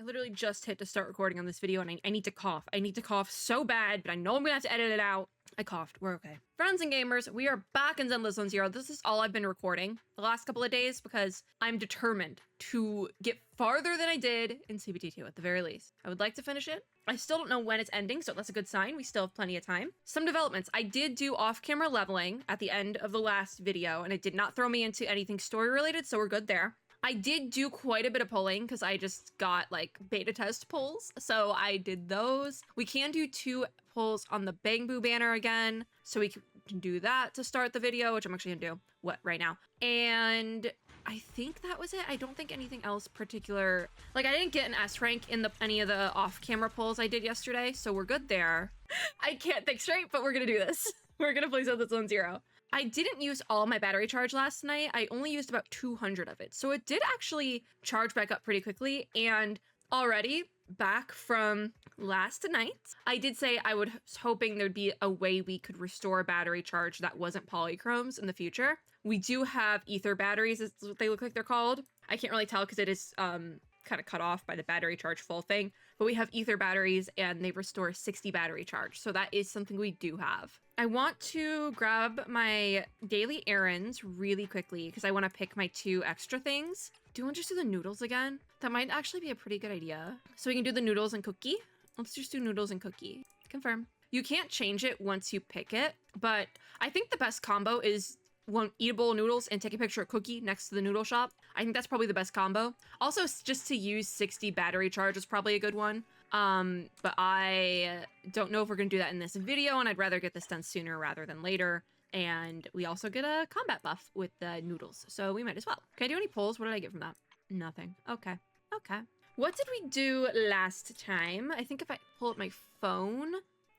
I literally just hit to start recording on this video and I need to cough. I need to cough so bad, but I know I'm gonna have to edit it out. I coughed. We're okay. Friends and gamers, we are back in Zenless Zero. This is all I've been recording the last couple of days because I'm determined to get farther than I did in CBT2 at the very least. I would like to finish it. I still don't know when it's ending, so that's a good sign. We still have plenty of time. Some developments. I did do off-camera leveling at the end of the last video, and it did not throw me into anything story-related, so we're good there. I did do quite a bit of polling because I just got like beta test polls. So I did those. We can do 2 polls on the Bang Boo banner again. So we can do that to start the video, which I'm actually gonna do right now. And I think that was it. I don't think anything else particular. Like I didn't get an S rank in any of the off-camera polls I did yesterday. So we're good there. I can't think straight, but we're gonna do this. We're gonna play Zenless Zero. I didn't use all my battery charge last night. I only used about 200 of it. So it did actually charge back up pretty quickly. And already back from last night, I did say I was hoping there'd be a way we could restore a battery charge that wasn't polychromes in the future. We do have ether batteries, is what they look like they're called. I can't really tell because it is kind of cut off by the battery charge full thing, but we have ether batteries and they restore 60 battery charge. So that is something we do have. I want to grab my daily errands really quickly because I want to pick my 2 extra things. Do you want to just do the noodles again? That might actually be a pretty good idea. So we can do the noodles and cookie. Let's just do noodles and cookie. Confirm. You can't change it once you pick it, but I think the best combo is one eatable noodles and take a picture of cookie next to the noodle shop. I think that's probably the best combo. Also, just to use 60 battery charge is probably a good one. But I don't know if we're gonna do that in this video, and I'd rather get this done sooner rather than later. And we also get a combat buff with the noodles, so we might as well. Can I do any polls? What did I get from that? Nothing. Okay. Okay. What did we do last time? I think if I pull up my phone.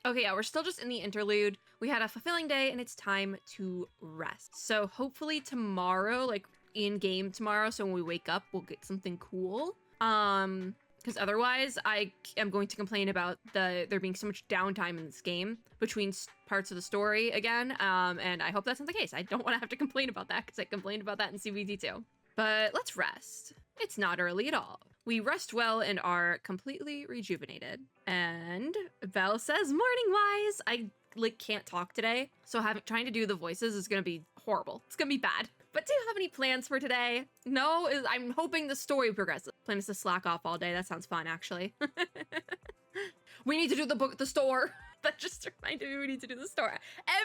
Okay, yeah, we're still just in the interlude. We had a fulfilling day and it's time to rest. So hopefully tomorrow, like in game tomorrow, so when we wake up, we'll get something cool. Because otherwise I am going to complain about there being so much downtime in this game between parts of the story again. And I hope that's not the case. I don't want to have to complain about that because I complained about that in CBT2. But let's rest. It's not early at all. We rest well and are completely rejuvenated. And Belle says, morning wise. I can't talk today. So trying to do the voices is going to be horrible. It's going to be bad. But do you have any plans for today? No, I'm hoping the story progresses. Plan is to slack off all day. That sounds fun, actually. We need to do the store. That just reminded me we need to do the store.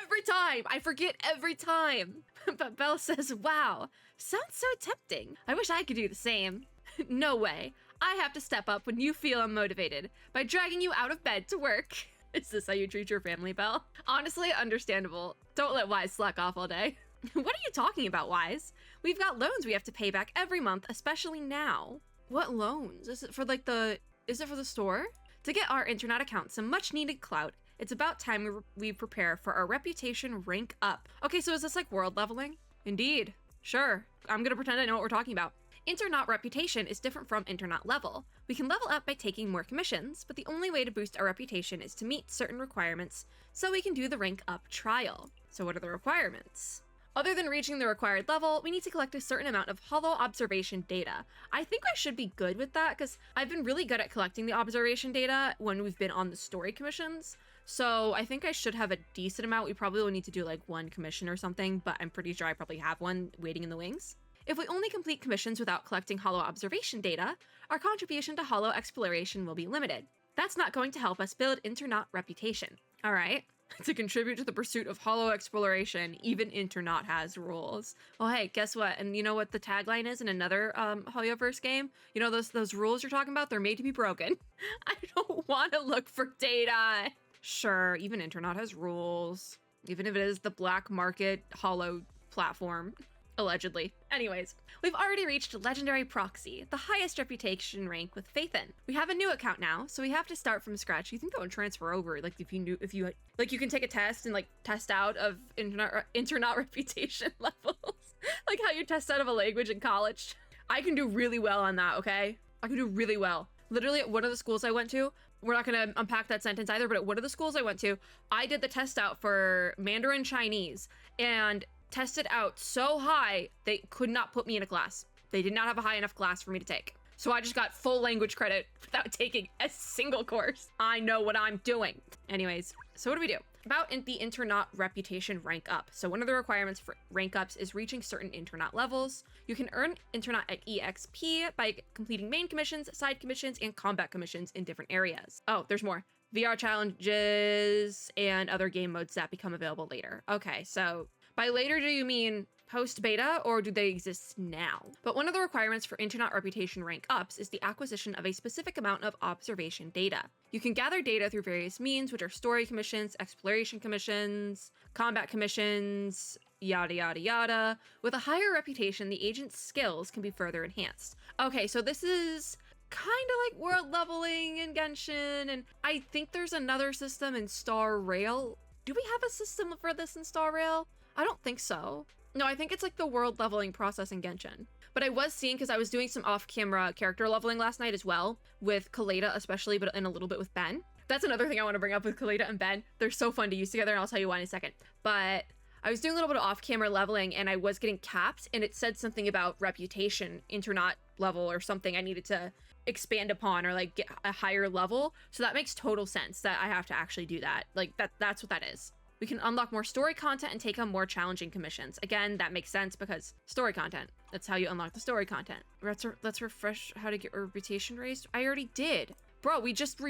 Every time! I forget every time. But Belle says, wow, sounds so tempting. I wish I could do the same. No way. I have to step up when you feel unmotivated by dragging you out of bed to work. Is this how you treat your family, Belle? Honestly, understandable. Don't let Wise slack off all day. What are you talking about, Wise? We've got loans we have to pay back every month, especially now. What loans? Is it for the store? To get our internet account some much needed clout, it's about time we prepare for our reputation rank up. Okay, so is this like world leveling? Indeed. Sure. I'm gonna pretend I know what we're talking about. Internaut reputation is different from internaut level. We can level up by taking more commissions, but the only way to boost our reputation is to meet certain requirements, so we can do the rank up trial. So what are the requirements? Other than reaching the required level, we need to collect a certain amount of hollow observation data. I think I should be good with that because I've been really good at collecting the observation data when we've been on the story commissions. So I think I should have a decent amount. We probably will need to do like 1 commission or something, but I'm pretty sure I probably have one waiting in the wings. If we only complete commissions without collecting hollow observation data, our contribution to hollow exploration will be limited. That's not going to help us build internaut reputation. All right. To contribute to the pursuit of hollow exploration, even internaut has rules. Oh, hey, guess what? And you know what the tagline is in another Hoyoverse game? You know those rules you're talking about? They're made to be broken. I don't want to look for data. Sure, even internaut has rules. Even if it is the black market hollow platform. Allegedly. Anyways, we've already reached Legendary Proxy, the highest reputation rank with Faith in. We have a new account now, so we have to start from scratch. You think that would transfer over? Like you can take a test and like test out of internaut reputation levels, like how you test out of a language in college. I can do really well on that. Okay, I can do really well. Literally, at one of the schools I went to, we're not going to unpack that sentence either, but at one of the schools I went to, I did the test out for Mandarin Chinese and tested out so high, they could not put me in a class. They did not have a high enough class for me to take. So I just got full language credit without taking a single course. I know what I'm doing. Anyways, so what do we do? About the Internaut reputation rank up. So one of the requirements for rank ups is reaching certain Internaut levels. You can earn Internaut EXP by completing main commissions, side commissions, and combat commissions in different areas. Oh, there's more. VR challenges and other game modes that become available later. Okay, so by later, do you mean post-beta, or do they exist now? But one of the requirements for Internaut reputation rank ups is the acquisition of a specific amount of observation data. You can gather data through various means, which are story commissions, exploration commissions, combat commissions, yada yada yada. With a higher reputation, the agent's skills can be further enhanced. Okay, so this is kind of like world leveling in Genshin, and I think there's another system in Star Rail. Do we have a system for this in Star Rail? I don't think so. No, I think it's like the world leveling process in Genshin. But I was seeing, because I was doing some off-camera character leveling last night as well, with Kaleda especially, but and a little bit with Ben. That's another thing I want to bring up with Kaleda and Ben. They're so fun to use together, and I'll tell you why in a second. But I was doing a little bit of off-camera leveling, and I was getting capped, and it said something about reputation, Internaut level or something I needed to expand upon, or like get a higher level. So that makes total sense that I have to actually do that. Like that's what that is. We can unlock more story content and take on more challenging commissions. Again, that makes sense because story content. That's how you unlock the story content. Let's refresh how to get reputation raised. I already did. Bro, we just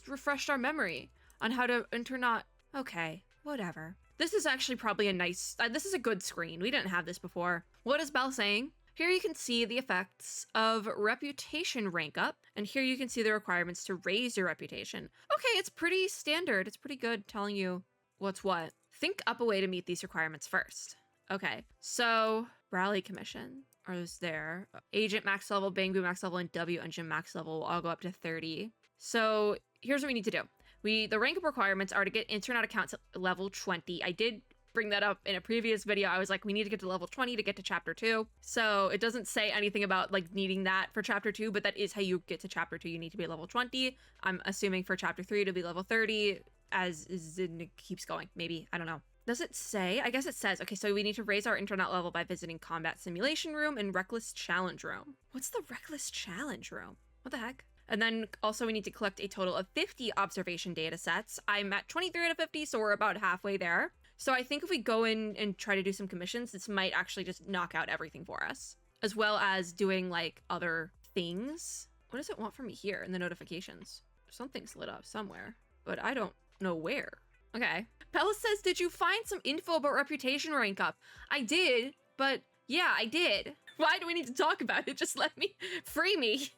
refreshed our memory on how to Internaut. Okay, whatever. This is actually probably a nice, this is a good screen. We didn't have this before. What is Belle saying? Here you can see the effects of reputation rank up, and here you can see the requirements to raise your reputation. Okay, it's pretty standard. It's pretty good telling you what's what. Think up a way to meet these requirements first. Okay, so rally commission is there. Agent max level, Bangbu max level, and W engine max level will all go up to 30. So here's what we need to do. The rank up requirements are to get Internaut accounts at level 20. I did bring that up in a previous video. I was like, we need to get to level 20 to get to chapter 2. So it doesn't say anything about like needing that for chapter 2, but that is how you get to chapter 2. You need to be level 20. I'm assuming for chapter 3 to be level 30 as it keeps going. Maybe, I don't know. Does it say? I guess it says. Okay, so we need to raise our Internaut level by visiting Combat Simulation Room and Reckless Challenge Room. What's the Reckless Challenge Room? What the heck? And then also we need to collect a total of 50 observation data sets. I'm at 23 out of 50, so we're about halfway there. So I think if we go in and try to do some commissions, this might actually just knock out everything for us, as well as doing like other things. What does it want from me here in the notifications? Something's lit up somewhere, but I don't know where. Okay. Bella says, did you find some info about reputation rank up? I did, but yeah, I did. Why do we need to talk about it? Just let me, free me.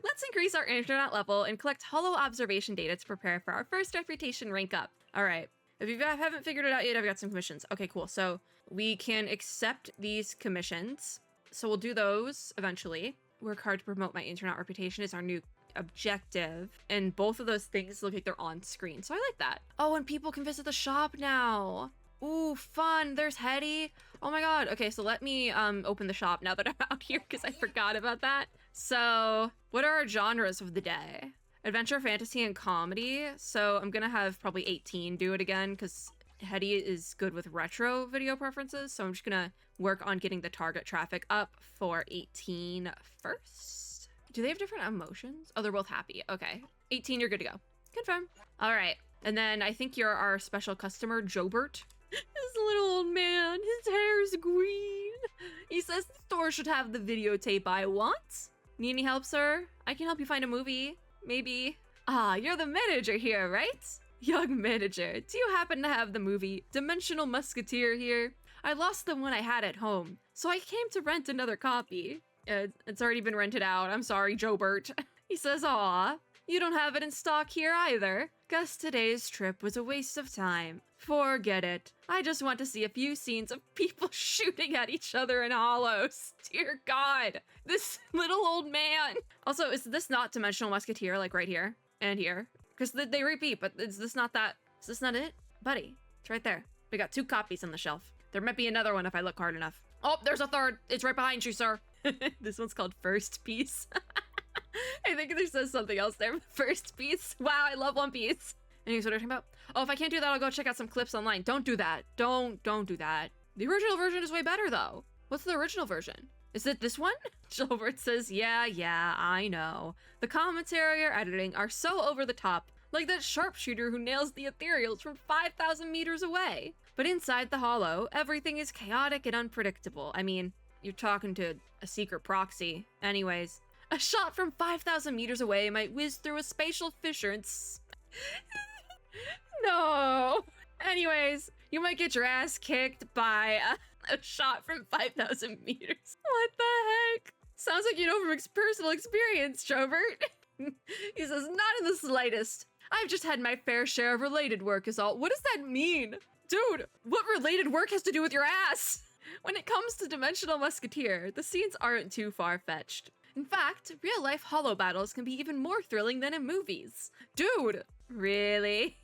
Let's increase our Internaut level and collect holo observation data to prepare for our first reputation rank up. All right. If you haven't figured it out yet, I've got some commissions. Okay, cool. So we can accept these commissions. So we'll do those eventually. Work hard to promote my Internaut reputation is our new objective. And both of those things look like they're on screen. So I like that. Oh, and people can visit the shop now. Ooh, fun. There's Hetty. Oh my god. Okay, so let me open the shop now that I'm out here because I forgot about that. So what are our genres of the day? Adventure, fantasy, and comedy. So I'm gonna have probably 18 do it again because Hetty is good with retro video preferences. So I'm just gonna work on getting the target traffic up for 18 first. Do they have different emotions? Oh, they're both happy. Okay. 18, you're good to go. Confirm. All right. And then I think you're our special customer, Jobert. This little old man, his hair's green. He says the store should have the videotape I want. Need any help, sir? I can help you find a movie. Maybe. Ah, you're the manager here, right? Young manager, do you happen to have the movie Dimensional Musketeer here? I lost the one I had at home, so I came to rent another copy. It's already been rented out. I'm sorry, Jobert. He says, aw, you don't have it in stock here either. Guess today's trip was a waste of time. Forget it. I just want to see a few scenes of people shooting at each other in hollows. Dear God, this little old man. Also, is this not Dimensional Musketeer, like right here and here? Because they repeat, but is this not that? Is this not it? Buddy, it's right there. We got 2 copies on the shelf. There might be another one if I look hard enough. Oh, there's a third. It's right behind you, sir. This one's called First Piece. I think there says something else there. First Piece. Wow, I love One Piece. Anyways, what are you talking about? Oh, if I can't do that, I'll go check out some clips online. Don't do that. Don't do that. The original version is way better, though. What's the original version? Is it this one? Gilbert says, yeah, I know. The commentary or editing are so over the top, like that sharpshooter who nails the ethereals from 5,000 meters away. But inside the hollow, everything is chaotic and unpredictable. I mean, you're talking to a secret proxy. Anyways, a shot from 5,000 meters away might whiz through a spatial fissure and No. Anyways, you might get your ass kicked by a shot from 5,000 meters. What the heck? Sounds like you know from personal experience, Jobert. He says, not in the slightest. I've just had my fair share of related work is all. What does that mean? Dude, what related work has to do with your ass? When it comes to Dimensional Musketeer, the scenes aren't too far-fetched. In fact, real-life hollow battles can be even more thrilling than in movies. Dude, really?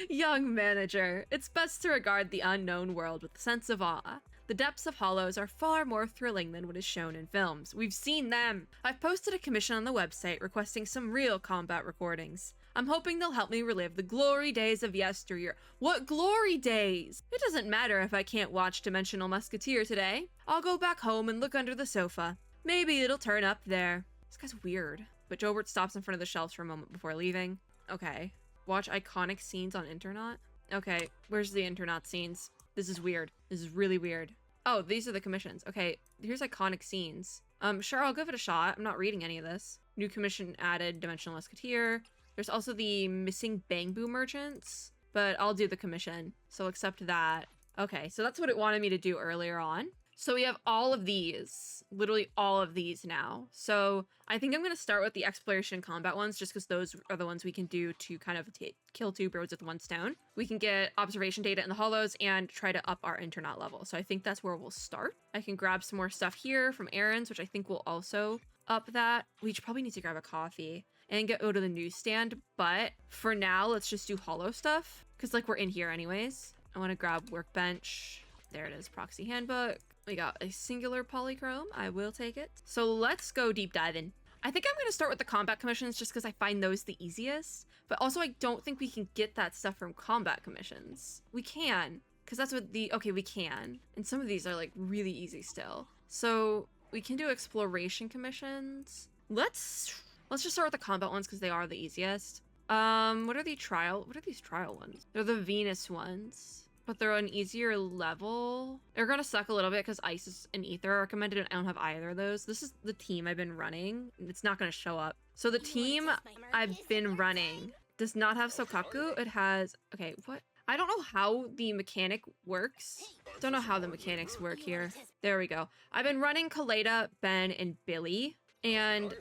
Young manager, it's best to regard the unknown world with a sense of awe. The depths of hollows are far more thrilling than what is shown in films. We've seen them! I've posted a commission on the website requesting some real combat recordings. I'm hoping they'll help me relive the glory days of yesteryear. What glory days? It doesn't matter if I can't watch Dimensional Musketeer today. I'll go back home and look under the sofa. Maybe it'll turn up there. This guy's weird. But Jobert stops in front of the shelves for a moment before leaving. Okay. Watch iconic scenes on Internet? Okay, where's the Internet scenes? This is weird. This is really weird. Oh, these are the commissions. Okay, here's iconic scenes. Sure, I'll give it a shot. I'm not reading any of this. New commission added, Dimensional Musketeer. There's also the missing Bangbu merchants, but I'll do the commission, so accept that. Okay, so that's what it wanted me to do earlier on. So we have all of these, literally all of these now. So I think I'm going to start with the exploration combat ones, just because those are the ones we can do to kind of kill two birds with one stone. We can get observation data in the hollows and try to up our internet level. So I think that's where we'll start. I can grab some more stuff here from Aaron's, which I think will also up that. We probably need to grab a coffee and go to the newsstand. But for now, let's just do hollow stuff, because like we're in here anyways. I want to grab workbench. There it is, proxy handbook. We got a singular polychrome. I will take it. So let's go deep diving. I think I'm going to start with the combat commissions just because I find those the easiest. But also I don't think we can get that stuff from combat commissions. We can, because that's what the... Okay, we can. And some of these are like really easy still. So we can do exploration commissions. Let's just start with the combat ones because they are the easiest. What are these trial ones? They're the Venus ones. But they're on easier level. They're gonna suck a little bit because Isis and Ether are recommended and I don't have either of those. This is the team I've been running. It's not gonna show up. So the team I've been running does not have Sokaku. It has, okay, what? I don't know how the mechanic works. Don't know how the mechanics work here. There we go. I've been running Kaleda, Ben, and Billy. And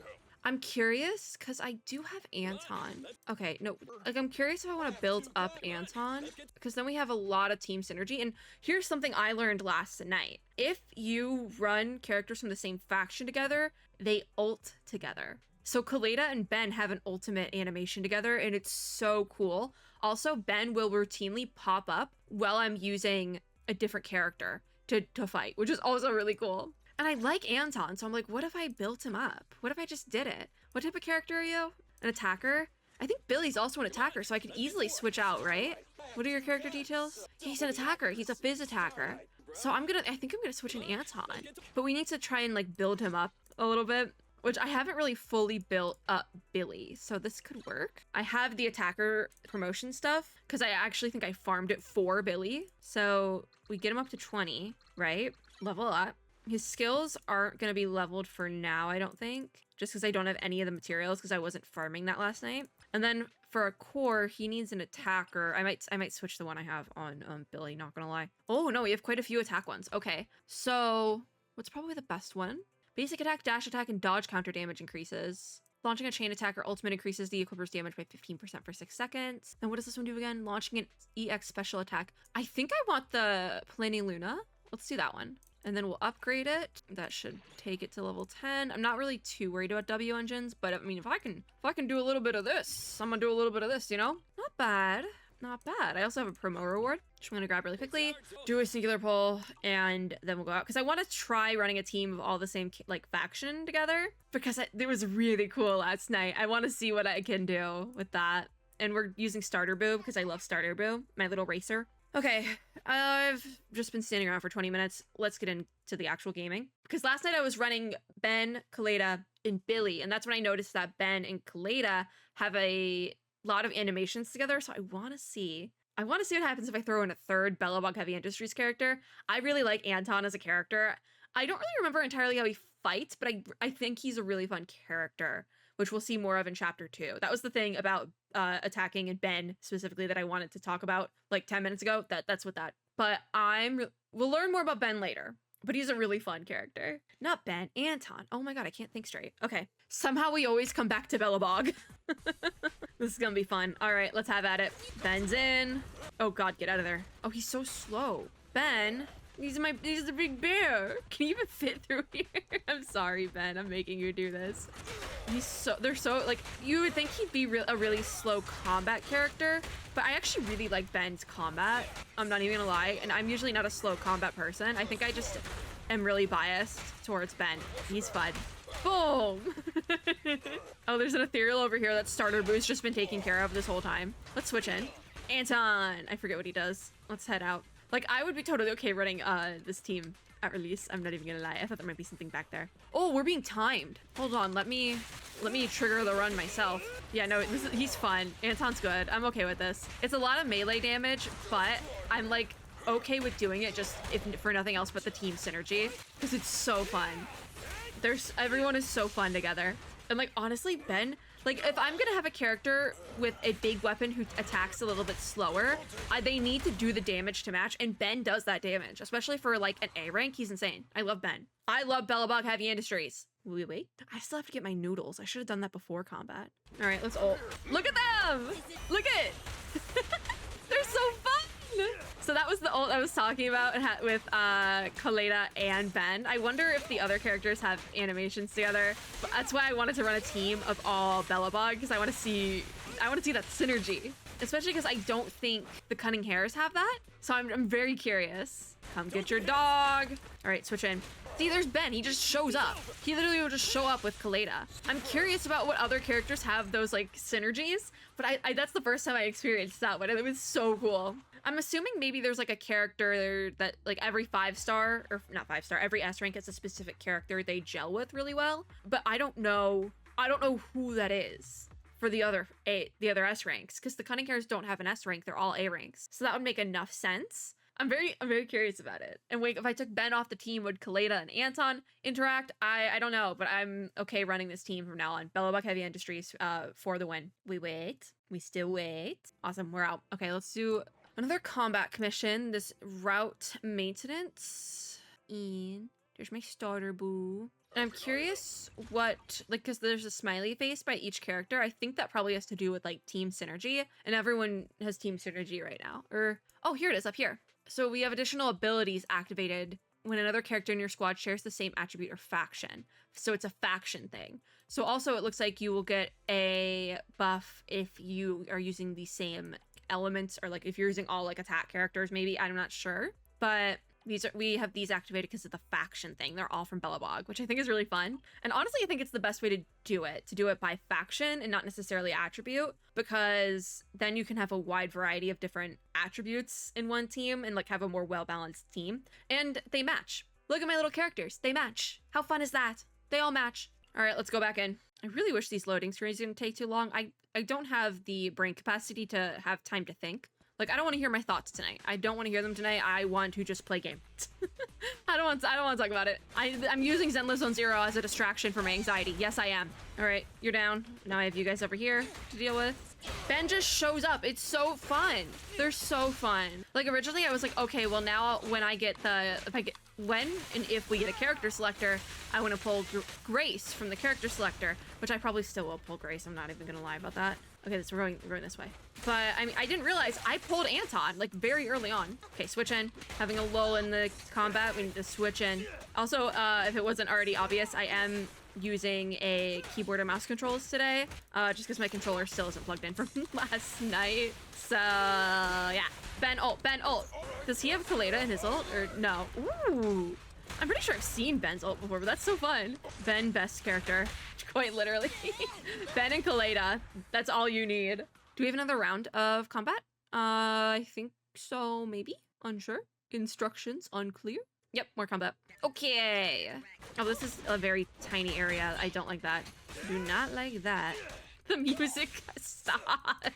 I'm curious because I do have Anton. Okay, no, like I'm curious if I want to build up Anton because then we have a lot of team synergy. And here's something I learned last night. If you run characters from the same faction together, they ult together. So Kaleda and Ben have an ultimate animation together and it's so cool. Also, Ben will routinely pop up while I'm using a different character to fight, which is also really cool. And I like Anton, so I'm like, what if I built him up? What if I just did it? What type of character are you? An attacker? I think Billy's also an attacker, so I could easily switch out, right? What are your character details? He's an attacker. He's a phys attacker. So I think I'm gonna switch in Anton. But we need to try and like build him up a little bit, which I haven't really fully built up Billy, so this could work. I have the attacker promotion stuff because I actually think I farmed it for Billy. So we get him up to 20, right? Level up. His skills aren't going to be leveled for now, I don't think, just because I don't have any of the materials because I wasn't farming that last night. And then for a core, he needs an attacker. I might switch the one I have on Billy, not gonna lie. Oh no, we have quite a few attack ones. Okay, so what's probably the best one? Basic attack, dash attack, and dodge counter damage increases. Launching a chain attack or ultimate increases the equipper's damage by 15% for 6 seconds. And what does this one do again? Launching an EX special attack. I think I want the Pleniluna. Let's do that one. And then we'll upgrade it. That should take it to level 10. I'm not really too worried about W engines, but I mean, if I can do a little bit of this, I'm gonna do a little bit of this, you know? Not bad. Not bad. I also have a promo reward, which I'm gonna grab really quickly, do a singular pull, and then we'll go out. Because I want to try running a team of all the same like faction together, because it was really cool last night. I want to see what I can do with that. And we're using Starter Boo because I love Starter Boo, my little racer. Okay, I've just been standing around for 20 minutes. Let's get into the actual gaming. Because last night I was running Ben, Kaleda, and Billy, and that's when I noticed that Ben and Kaleda have a lot of animations together, so I want to see what happens if I throw in a third Belobog Heavy Industries character. I really like Anton as a character. I don't really remember entirely how he fights, but I think he's a really fun character, which we'll see more of in chapter 2. That was the thing about attacking and Ben specifically that I wanted to talk about like 10 minutes ago. That's what that. But we'll learn more about Ben later. But he's a really fun character. Not Ben, Anton. Oh my god, I can't think straight. Okay. Somehow we always come back to Belobog. This is gonna be fun. All right, let's have at it. Ben's in. Oh god, get out of there. Oh, he's so slow. Ben, he's a big bear. Can you even fit through here? I'm sorry, Ben. I'm making you do this. They're so, like, you would think he'd be a really slow combat character, but I actually really like Ben's combat. I'm not even gonna lie, and I'm usually not a slow combat person. I think I just am really biased towards Ben. He's fun. Boom! Oh, there's an ethereal over here that Starter Boo's just been taking care of this whole time. Let's switch in. Anton! I forget what he does. Let's head out. Like, I would be totally okay running this team at release. I'm not even gonna lie. I thought there might be something back there. Oh, we're being timed. Hold on, let me trigger the run myself. Yeah, no, he's fun. Anton's good. I'm okay with this. It's a lot of melee damage, but I'm like okay with doing it just if for nothing else but the team synergy, because it's so fun. Everyone is so fun together. And like honestly, Ben, like if I'm gonna have a character with a big weapon who attacks a little bit slower, they need to do the damage to match, and Ben does that damage, especially for like an A rank. He's insane. I love Ben. I love Belobog Heavy Industries. Wait. I still have to get my noodles. I should have done that before combat. All right, let's ult. Look at them! Look at they're so fun! So that was the ult I was talking about with Kaleda and Ben. I wonder if the other characters have animations together. But that's why I wanted to run a team of all Belobog, because I want to see that synergy. Especially because I don't think the Cunning Hares have that. So I'm very curious. Come get your dog. All right, switch in. See, there's Ben. He just shows up. He literally will just show up with Kaleda. I'm curious about what other characters have those like synergies, but I that's the first time I experienced that one. It was so cool. I'm assuming maybe there's like a character that like every 5-star, or not 5-star, every S rank has a specific character they gel with really well, but I don't know who that is for the other S ranks, because the Cunning Hares don't have an S rank, they're all A ranks. So that would make enough sense. I'm very curious about it. And wait, if I took Ben off the team, would Kaleda and Anton interact? I don't know, but I'm okay running this team from now on. Belobog Heavy Industries for the win. We still wait. Awesome, we're out. Okay, let's do another combat commission, this route maintenance. And there's my starter boo. And I'm curious what, like, because there's a smiley face by each character. I think that probably has to do with, like, team synergy. And everyone has team synergy right now. Oh, here it is, up here. So we have additional abilities activated when another character in your squad shares the same attribute or faction. So it's a faction thing. So also it looks like you will get a buff if you are using the same elements, or like if you're using all like attack characters, maybe. I'm not sure. But we have these activated because of the faction thing. They're all from Belobog, which I think is really fun. And honestly, I think it's the best way to do it by faction and not necessarily attribute, because then you can have a wide variety of different attributes in one team and like have a more well-balanced team. And they match. Look at my little characters. They match. How fun is that? They all match. All right, let's go back in. I really wish these loading screens didn't take too long. I don't have the brain capacity to have time to think. Like, I don't want to hear my thoughts tonight. I don't want to hear them tonight. I want to just play game. I don't want to talk about it. I'm using Zenless zzzero as a distraction for my anxiety. Yes, I am. All right, you're down. Now I have you guys over here to deal with. Ben just shows up. It's so fun. They're so fun. Like, originally I was like, okay, well now when I get when and if we get a character selector, I want to pull Grace from the character selector, which I probably still will pull Grace. I'm not even gonna lie about that. Okay, so we're going this way. But I mean, I didn't realize I pulled Anton like very early on. Okay, switch in. Having a lull in the combat, we need to switch in. Also, if it wasn't already obvious, I am using a keyboard and mouse controls today, just because my controller still isn't plugged in from last night. So yeah, Ben ult. Does he have Kaleda in his ult or no? Ooh, I'm pretty sure I've seen Ben's ult before, but that's so fun. Ben, best character, quite literally. Ben and Kaleda, that's all you need. Do we have another round of combat? I think so maybe? Unsure? Instructions unclear? Yep, more combat. Okay. Oh, this is a very tiny area. I don't like that. Do not like that. The music stopped.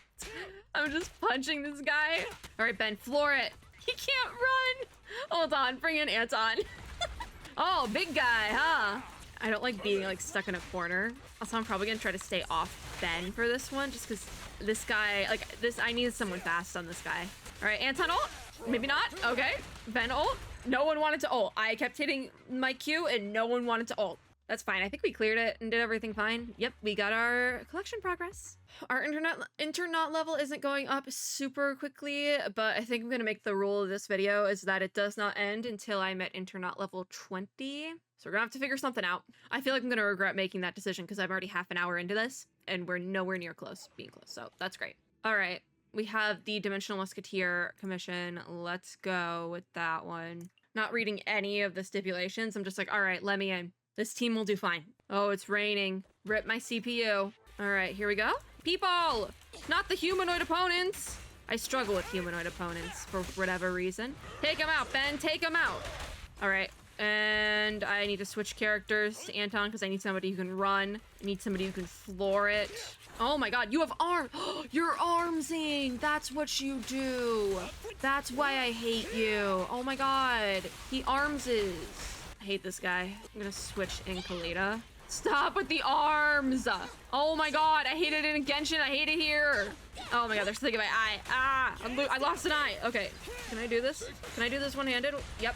I'm just punching this guy. All right, Ben, floor it. He can't run. Hold on, bring in Anton. Oh, big guy, huh? I don't like being like stuck in a corner. Also, I'm probably gonna try to stay off Ben for this one, just because this guy, like this, I need someone fast on this guy. All right, Anton ult. Maybe not. Okay, Ben ult. No one wanted to ult. I kept hitting my Q and no one wanted to ult. That's fine. I think we cleared it and did everything fine. Yep, we got our collection progress. Our internet level isn't going up super quickly, but I think I'm gonna make the rule of this video is that it does not end until I'm at internet level 20. So we're gonna have to figure something out. I feel like I'm gonna regret making that decision because I'm already half an hour into this and we're nowhere near being close. So that's great. All right, we have the Dimensional Musketeer commission. Let's go with that one. Not reading any of the stipulations. I'm just like, all right, let me in. This team will do fine. Oh, it's raining. Rip my CPU. All right, here we go. People, not the humanoid opponents. I struggle with humanoid opponents for whatever reason. Take them out, Ben, take them out. All right, and I need to switch characters to Anton because I need somebody who can run. I need somebody who can floor it. Oh my God, you have arms. You're armsing. That's what you do. That's why I hate you. Oh my God, he armses. I hate this guy. I'm gonna switch in Kalita. Stop with the arms! Oh my God, I hated it in Genshin, I hate it here! Oh my God, there's something in my eye. Ah! I lost an eye! Okay, can I do this? Can I do this one-handed? Yep,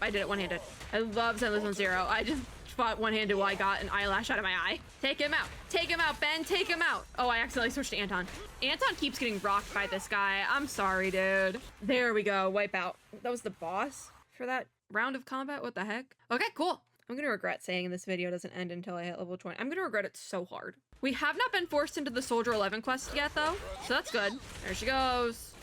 I did it one-handed. I love Zenless zzzero. I just fought one-handed while I got an eyelash out of my eye. Take him out! Take him out, Ben! Take him out! Oh, I accidentally switched to Anton. Anton keeps getting rocked by this guy. I'm sorry, dude. There we go, wipe out. That was the boss for that round of combat? What the heck? Okay, cool. I'm gonna regret saying this video doesn't end until I hit level 20. I'm gonna regret it so hard. We have not been forced into the Soldier 11 quest yet, though, so that's good. There she goes.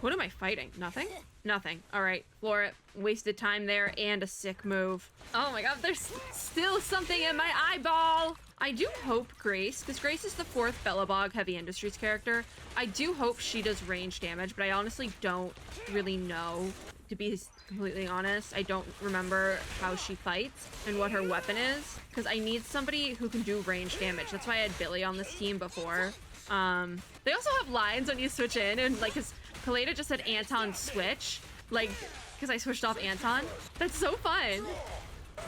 What am I fighting? Nothing? Nothing. All right, floor it. Wasted time there and a sick move. Oh my God, there's still something in my eyeball. I do hope Grace, because Grace is the 4th Bellabog Heavy Industries character. I do hope she does range damage, but I honestly don't really know. To be completely honest, I don't remember how she fights and what her weapon is, because I need somebody who can do range damage. That's why I had Billy on this team before. They also have lines when you switch in, and like, cause Kaleda just said Anton switch, like, because I switched off Anton. That's so fun.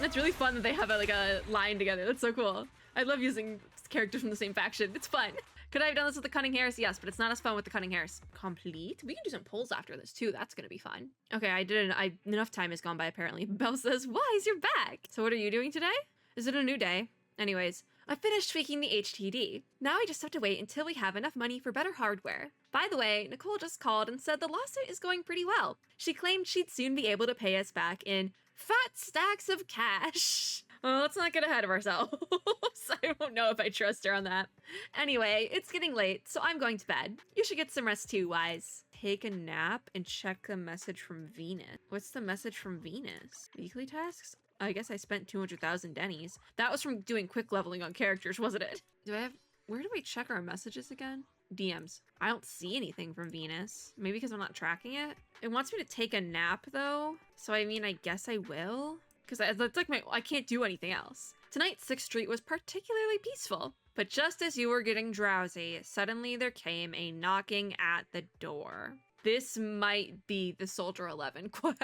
It's really fun that they have a line together. That's so cool. I love using characters from the same faction. It's fun. Could I have done this with the cutting hairs? Yes, but it's not as fun with the cutting hairs. Complete? We can do some polls after this too. That's gonna be fun. Okay, I didn't. Enough time has gone by apparently. Belle says, "Wise, you're back." So what are you doing today? Is it a new day? Anyways, I finished tweaking the HTD. Now I just have to wait until we have enough money for better hardware. By the way, Nicole just called and said the lawsuit is going pretty well. She claimed she'd soon be able to pay us back in fat stacks of cash. Well, let's not get ahead of ourselves. I don't know if I trust her on that. Anyway, it's getting late, so I'm going to bed. You should get some rest too, Wise. Take a nap and check the message from Venus. What's the message from Venus? Weekly tasks? I guess I spent 200,000 Denny's. That was from doing quick leveling on characters, wasn't it? Where do we check our messages again? DMs. I don't see anything from Venus. Maybe because I'm not tracking it. It wants me to take a nap though. So I mean, I guess I will. Because that's like I can't do anything else. Tonight, 6th Street was particularly peaceful. But just as you were getting drowsy, suddenly there came a knocking at the door. This might be the Soldier 11 quest.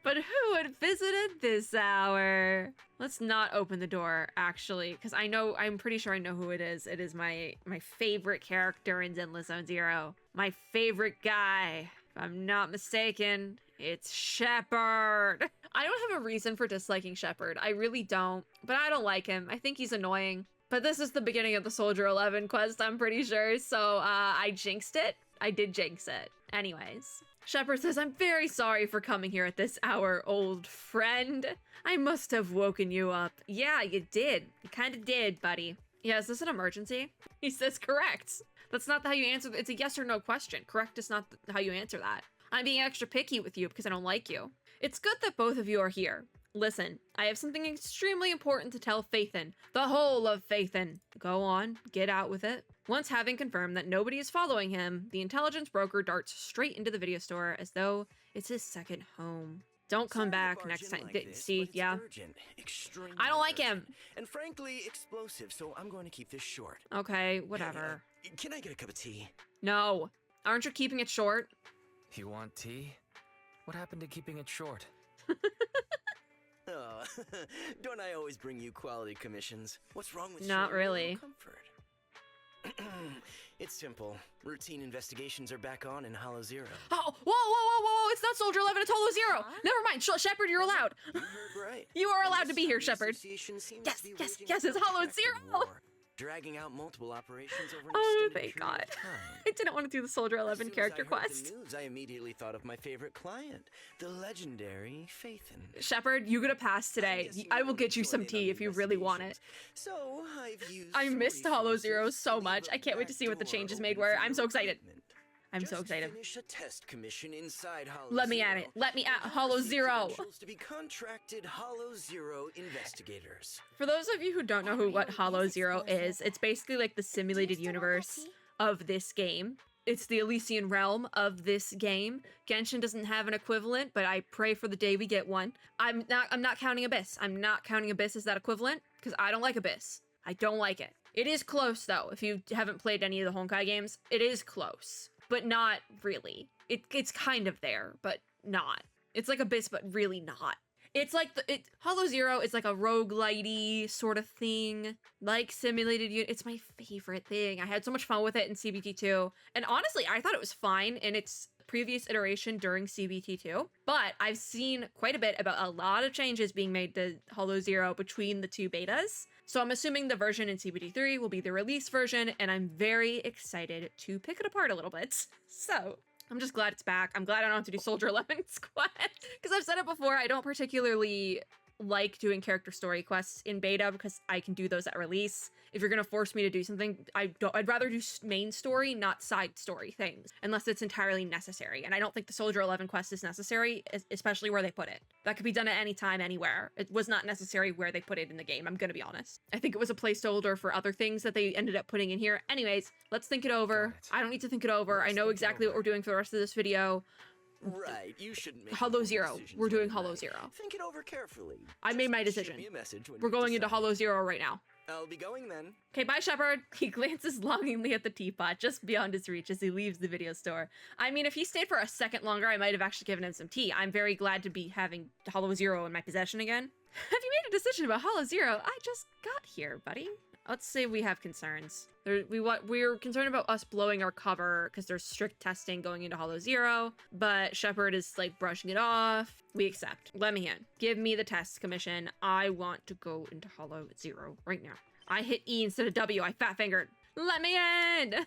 But who had visited this hour? Let's not open the door, actually, because I'm pretty sure I know who it is. It is my favorite character in Zenless zzzero. My favorite guy. If I'm not mistaken, it's Shepard. I don't have a reason for disliking Shepard. I really don't. But I don't like him. I think he's annoying. But this is the beginning of the Soldier 11 quest, I'm pretty sure. So I jinxed it. I did jinx it. Anyways. Shepard says, "I'm very sorry for coming here at this hour, old friend. I must have woken you up." Yeah, you did. You kind of did, buddy. Yeah, is this an emergency? He says, correct. That's not how you answer. It's a yes or no question. Correct is not how you answer that. I'm being extra picky with you because I don't like you. It's good that both of you are here. Listen, I have something extremely important to tell Faithin. The whole of Faithin. Go on, get out with it. Once having confirmed that nobody is following him, the intelligence broker darts straight into the video store as though it's his second home. Don't come back next time. Like this, See, yeah. Urgent, I don't like him. And frankly, explosive, so I'm going to keep this short. Okay, whatever. Can I get a cup of tea? No. Aren't you keeping it short? You want tea? What happened to keeping it short? Oh, don't I always bring you quality commissions? What's wrong with Not showing really. a little comfort? It's simple. Routine investigations are back on in Hollow Zero. Oh, whoa, it's not Soldier 11, it's Hollow Zero. Never mind, Shepard, you're allowed. You heard right. You are allowed to be here, Shepard. Yes, Yes, it's Hollow Zero. Dragging out multiple operations over an Oh, extended thank period God. of time. I didn't want to do the Soldier 11 As character soon as I heard quest. the news, I immediately thought of my favorite client, the legendary Faithin. Shepard, you get a pass today. I will get you some tea if you really want it. So I've used I missed some Hollow resources Zero to so leave much. a I can't wait to see what the back door changes made open were. for I'm so your excited. appointment. I'm so Just excited. Finish a test commission inside Hollow Let me Zero. at it. Let me at and Hollow receive Zero. credentials to be contracted Hollow Zero investigators. For those of you who don't know what Hollow Zero is, it's basically like the simulated universe of this game. It's the Elysian realm of this game. Genshin doesn't have an equivalent, but I pray for the day we get one. I'm not counting Abyss. I'm not counting Abyss as that equivalent because I don't like Abyss. I don't like it. It is close though. If you haven't played any of the Honkai games, it is close, but not really. It's kind of there, but not. It's like Abyss, but really not. It's like Hollow Zero is like a roguelite-y sort of thing, like simulated. It's my favorite thing. I had so much fun with it in CBT2, and honestly, I thought it was fine in its previous iteration during CBT2. But I've seen quite a bit about a lot of changes being made to Hollow Zero between the two betas. So I'm assuming the version in CBT3 will be the release version, and I'm very excited to pick it apart a little bit. So I'm just glad it's back. I'm glad I don't have to do Soldier 11's quest. Because I've said it before, I don't particularly like doing character story quests in beta because I can do those at release. If you're gonna force me to do something, I'd rather do main story, not side story things, unless it's entirely necessary. And I don't think the Soldier 11 quest is necessary, especially where they put it. That could be done at any time, anywhere. It was not necessary where they put it in the game, I'm gonna be honest. I think it was a placeholder for other things that they ended up putting in here. Anyways, let's think it over. I don't need to think it over. I know exactly what we're doing for the rest of this video. Right, you shouldn't make Hollow Zero. decisions We're doing late Hollow night. Zero. Think it over carefully. I made my Just shoot decision. me a message when We're you've going into decided. Hollow Zero right now. I'll be going then. Okay, bye, Shepard. He glances longingly at the teapot just beyond his reach as he leaves the video store. I mean, if he stayed for a second longer, I might have actually given him some tea. I'm very glad to be having Hollow Zero in my possession again. Have you made a decision about Hollow Zero? I just got here, buddy. Let's say we have concerns. We're concerned about us blowing our cover because there's strict testing going into Hollow Zero, but Shepard is like brushing it off. We accept. Let me in. Give me the test commission. I want to go into Hollow Zero right now. I hit E instead of W. I fat fingered. Let me in. Let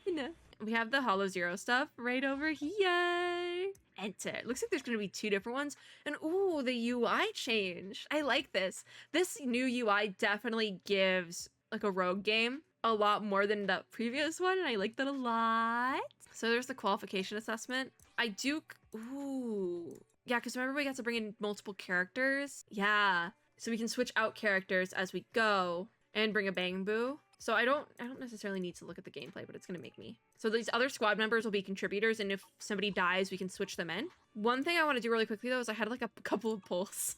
me in. We have the Hollow Zero stuff right over here. Enter. It looks like there's going to be two different ones. And ooh, the UI change. I like this. This new UI definitely gives like a rogue game a lot more than the previous one. And I like that a lot. So there's the qualification assessment. I do. Ooh. Yeah, because remember we got to bring in multiple characters? Yeah. So we can switch out characters as we go and bring a Bang Boo. So I don't necessarily need to look at the gameplay, but it's gonna make me. So these other squad members will be contributors, and if somebody dies, we can switch them in. One thing I want to do really quickly though is I had like a couple of pulls.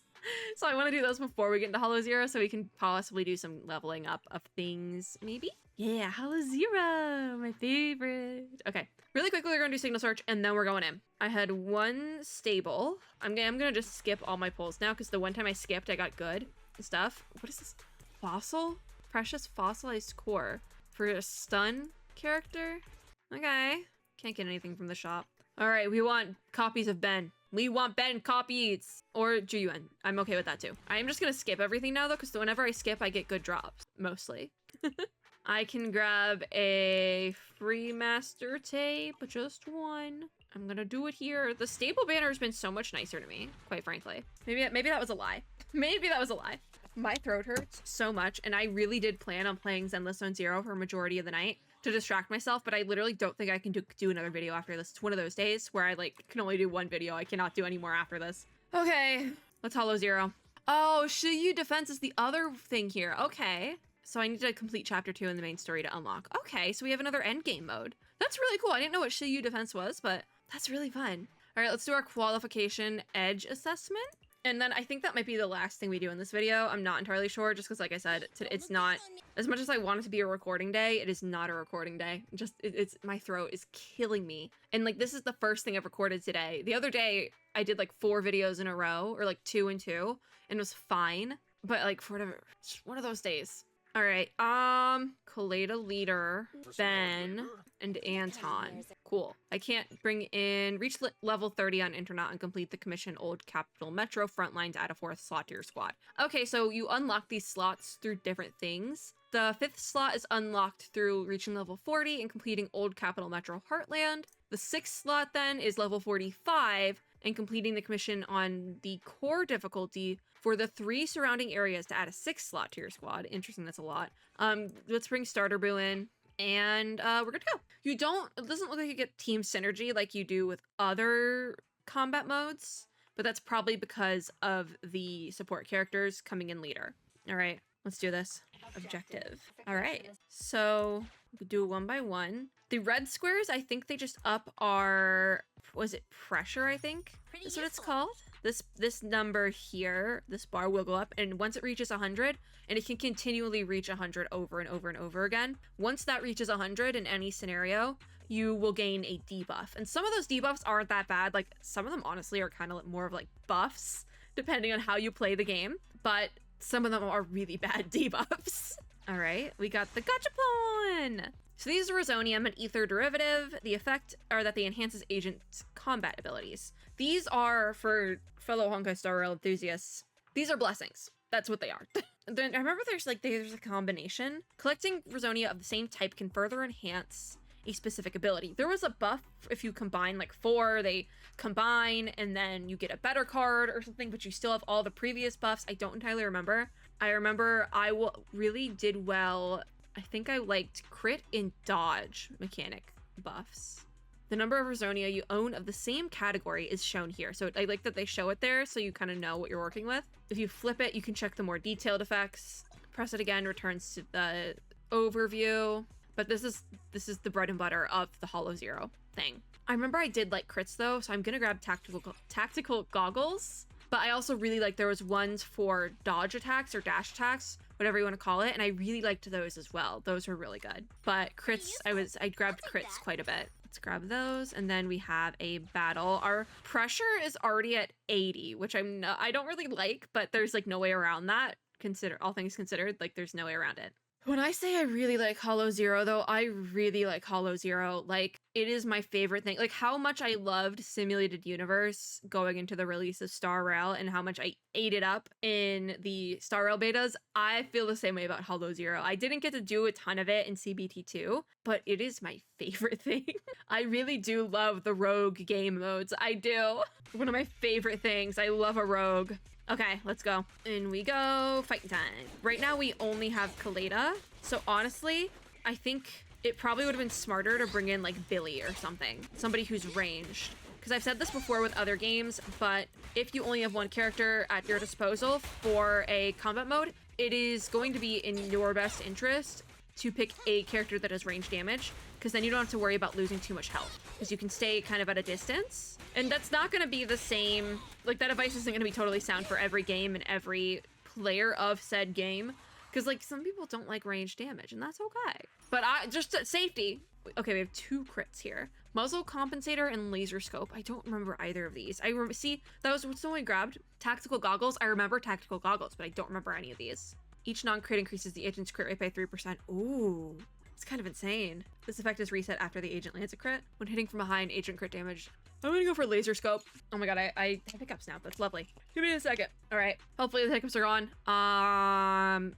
So I want to do those before we get into Hollow Zero so we can possibly do some leveling up of things, maybe? Yeah, Hollow Zero, my favorite. Okay, really quickly we're gonna do signal search and then we're going in. I had one stable. I'm gonna just skip all my pulls now because the one time I skipped I got good stuff. What is this? Fossil? Precious fossilized core for a stun character? Okay. Can't get anything from the shop. All right, we want copies of Ben. We want Ben copies. Or Juyuan. I'm okay with that too. I'm just gonna skip everything now though, because whenever I skip, I get good drops. Mostly. I can grab a free master tape, just one. I'm gonna do it here. The stable banner has been so much nicer to me, quite frankly. Maybe that was a lie. Maybe that was a lie. My throat hurts so much, and I really did plan on playing Zenless on Zero for a majority of the night to distract myself, but I literally don't think I can do another video after this. It's one of those days where I like can only do one video. I cannot do any more after this. Okay, Let's Hollow Zero. Oh, Shiyu Defense is the other thing here. Okay. So I need to complete chapter 2 in the main story to unlock. Okay, so we have another endgame mode. That's really cool. I didn't know what Shiyu Defense was, but that's really fun. All right, let's do our qualification edge assessment. And then I think that might be the last thing we do in this video. I'm not entirely sure, just because like I said, it's not, as much as I want it to be a recording day, it is not a recording day. Just, it's my throat is killing me. And like, this is the first thing I've recorded today. The other day, I did like 4 videos in a row, or like 2 and 2, and it was fine. But like, for whatever, it's one of those days. All right, Kaleda leader, Ben, and Anton. Cool. I can't bring in, reach level 30 on Internet and complete the commission Old Capital Metro Frontlines add a 4th slot to your squad. Okay, so you unlock these slots through different things. The 5th slot is unlocked through reaching level 40 and completing Old Capital Metro Heartland. The 6th slot then is level 45 and completing the commission on the core difficulty for the 3 surrounding areas to add a 6th slot to your squad. Interesting, that's a lot. Let's bring Starter Boo in, and we're good to go. It doesn't look like you get team synergy like you do with other combat modes, but that's probably because of the support characters coming in later. All right, let's do this. Objective. All right, so we do it one by one. The red squares, I think they just up our, was it pressure, I think? That's what it's called. This number here, this bar will go up, and once it reaches 100, and it can continually reach 100 over and over and over again. Once that reaches 100 in any scenario, you will gain a debuff. And some of those debuffs aren't that bad. Like, some of them honestly are kind of more of like buffs, depending on how you play the game. But some of them are really bad debuffs. All right, we got the Gachapon! So these are Resonium, an ether derivative. The effect are that they enhances agent's combat abilities. These are, for fellow Honkai Star Rail enthusiasts, these are blessings. That's what they are. Then I remember there's a combination. Collecting Resonia of the same type can further enhance a specific ability. There was a buff if you combine like 4, they combine and then you get a better card or something, but you still have all the previous buffs. I don't entirely remember. I remember I really did well. I think I liked crit and dodge mechanic buffs. The number of Resonia you own of the same category is shown here. So I like that they show it there so you kind of know what you're working with. If you flip it, you can check the more detailed effects. Press it again, returns to the overview. But this is the bread and butter of the Hollow Zero thing. I remember I did like crits though, so I'm gonna grab tactical goggles. But I also really like there was ones for dodge attacks or dash attacks, whatever you want to call it, and I really liked those as well. Those were really good. But crits, I grabbed crits quite a bit. Let's grab those, and then we have a battle. Our pressure is already at 80, which I don't really like, but there's like no way around that. All things considered, like there's no way around it. When I say I really like Hollow Zero, though, I really like Hollow Zero. Like, it is my favorite thing. Like, how much I loved Simulated Universe going into the release of Star Rail and how much I ate it up in the Star Rail betas, I feel the same way about Hollow Zero. I didn't get to do a ton of it in CBT2, but it is my favorite thing. I really do love the rogue game modes. I do. One of my favorite things. I love a rogue. Okay, let's go. In we go. Fighting time. Right now, we only have Kaleda. So honestly, I think it probably would have been smarter to bring in like Billy or something. Somebody who's ranged. Because I've said this before with other games, but if you only have one character at your disposal for a combat mode, it is going to be in your best interest to pick a character that has range damage, because then you don't have to worry about losing too much health, because you can stay kind of at a distance. And that's not going to be the same, like that advice isn't going to be totally sound for every game and every player of said game, because like some people don't like range damage, and that's okay. But just safety. Okay, we have 2 crits here. Muzzle Compensator and Laser Scope. I don't remember either of these. See, that was what's the one we grabbed. Tactical Goggles. I remember Tactical Goggles, but I don't remember any of these. Each non-crit increases the agent's crit rate by 3%. Ooh, it's kind of insane. This effect is reset after the agent lands a crit. When hitting from behind, agent crit damage. I'm gonna go for Laser Scope. Oh my god, I have hiccups now. That's lovely. Give me a second. All right, hopefully the hiccups are gone.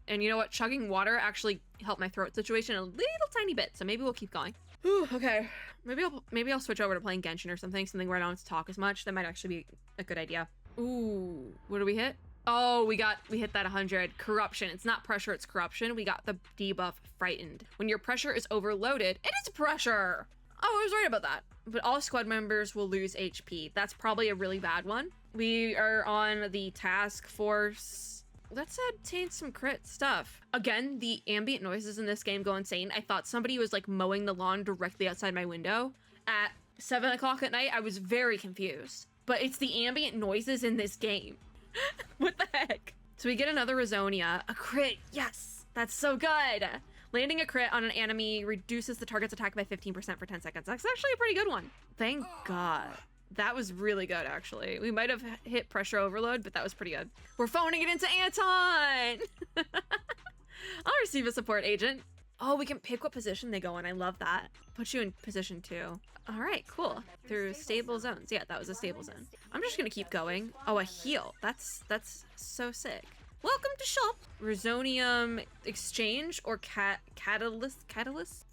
And you know what? Chugging water actually helped my throat situation a little tiny bit, so maybe we'll keep going. Whew, okay. Maybe I'll switch over to playing Genshin or something where I don't have to talk as much. That might actually be a good idea. Ooh, what do we hit? Oh, we hit that 100. Corruption. It's not pressure, it's corruption. We got the debuff Frightened. When your pressure is overloaded, it is pressure! Oh, I was right about that. But all squad members will lose HP. That's probably a really bad one. We are on the task force. Let's obtain some crit stuff. Again, the ambient noises in this game go insane. I thought somebody was like mowing the lawn directly outside my window at 7 o'clock at night. I was very confused. But it's the ambient noises in this game. What the heck? So we get another Rizonia. A crit. Yes. That's so good. Landing a crit on an enemy reduces the target's attack by 15% for 10 seconds. That's actually a pretty good one. Thank God. That was really good, actually. We might have hit pressure overload, but that was pretty good. We're phoning it into Anton! I'll receive a support agent. Oh, we can pick what position they go in. I love that. Put you in position 2. All right, cool. Through stable zones. Yeah, that was a stable zone. I'm just gonna keep going. Oh, a heal. That's so sick. Welcome to shop. Risonium exchange or catalyst?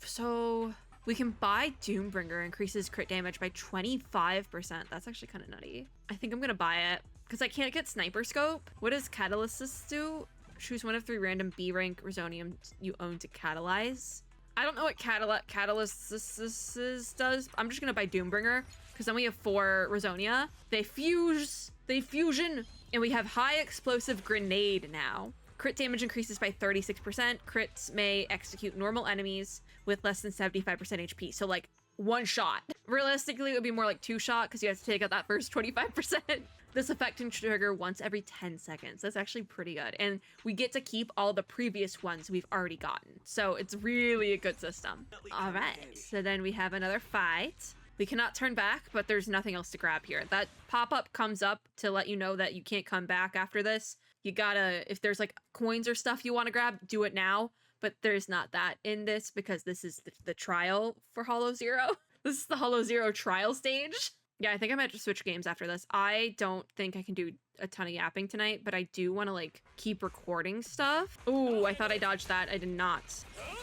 So we can buy Doombringer, increases crit damage by 25%. That's actually kind of nutty. I think I'm gonna buy it because I can't get sniper scope. What does catalyst do? Choose one of 3 random B rank Risonium you own to catalyze. I don't know what catalyst does. I'm just gonna buy Doombringer because then we have 4 Rizonia. They fusion, and we have high explosive grenade now. Crit damage increases by 36%. Crits may execute normal enemies with less than 75% HP. So like 1 shot. Realistically, it would be more like 2 shot because you have to take out that first 25%. This effect can trigger once every 10 seconds. That's actually pretty good. And we get to keep all the previous ones we've already gotten. So it's really a good system. All right, so then we have another fight. We cannot turn back, but there's nothing else to grab here. That pop-up comes up to let you know that you can't come back after this. You gotta, if there's like coins or stuff you want to grab, do it now. But there's not that in this because this is the trial for Hollow Zero. This is the Hollow Zero trial stage. Yeah, I think I might just switch games after this. I don't think I can do a ton of yapping tonight, but I do want to like keep recording stuff. Ooh, I thought I dodged that. I did not.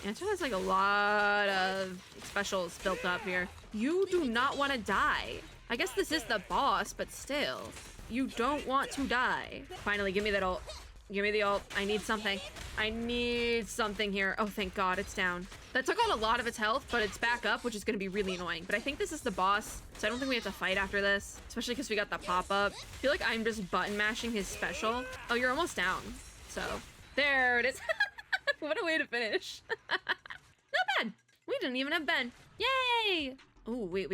Anton has like a lot of specials built up here. You do not want to die. I guess this is the boss, but still. You don't want to die. Finally, give me that ult. Give me the ult. I need something. I need something here. Oh, thank God, it's down. That took out a lot of its health, but it's back up, which is going to be really annoying. But I think this is the boss, so I don't think we have to fight after this, especially because we got the pop-up. I feel like I'm just button mashing his special. Oh, you're almost down. So, there it is. What a way to finish. Not bad. We didn't even have Ben. Yay! Oh, wait,